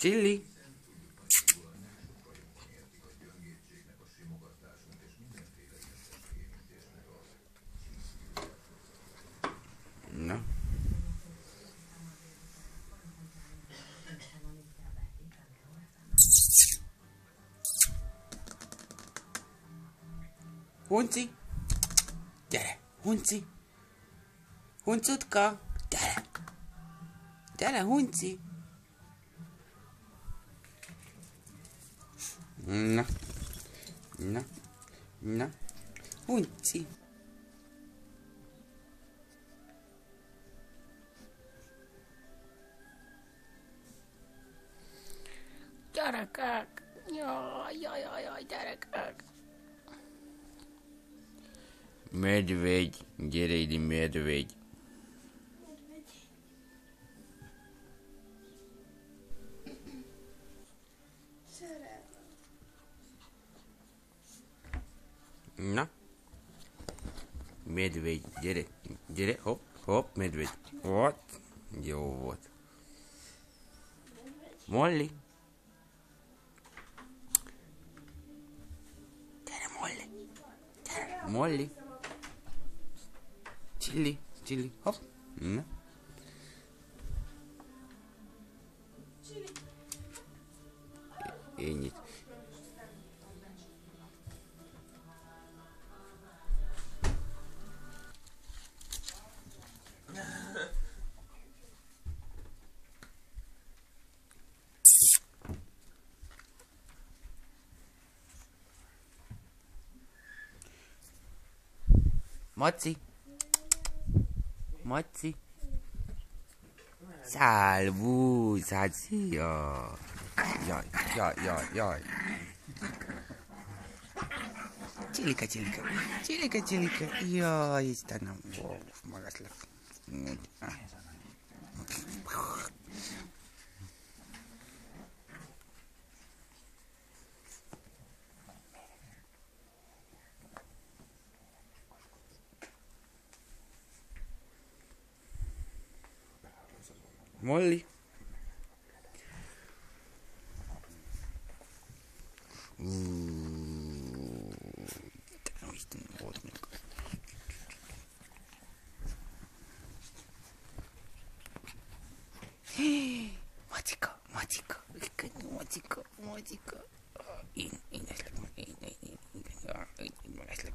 Csilli. Na. Hunci. Gyere, Hunci. Huncutka, gyere. Gyere, Hunci. Na. Na. Na. Hunci. Gyerekek. Jaj, jaj, jaj, jaj, gyerekek. Medvegy, gyere ide, medvegy. Na. Medvegy, gyere, gyere, hopp, hopp, medvegy. Ott, jó volt. Molly. Gyere, Molly. Gyere, Molly. Csilli, Csilli, hopp. Na. Ennyit. Maci. Maci. Salvus, hát szia. Jaj, jaj, jaj, jaj. Csilika, csilika. Csilika, csilika. Jaj, Istenem. Wow, magas lett. Molly. Macika, macika, macika, macika. Én eszlek, én eszlek.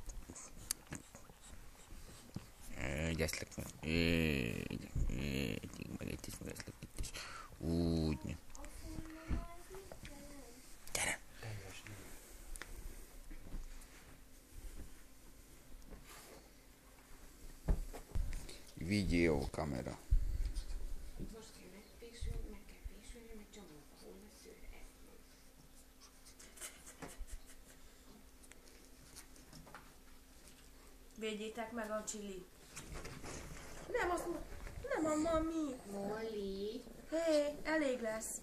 Így eszlek, meg itt is, meg eszlek itt is. Úgy. Gyere. Videókamera. Védjétek meg a Csillit. Nem, azt nem a mami. Molly. Hé, elég lesz.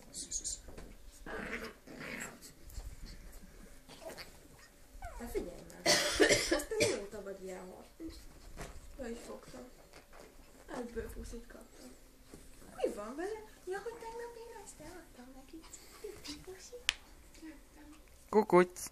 Hát figyelj már. Azt te mióta vagy ilyen hal? Be is fogtam. Egyből puszit kaptam. Mi van vele? Ja, hogy tegnap én ezt eladtam neki. Pusi. Kukuc.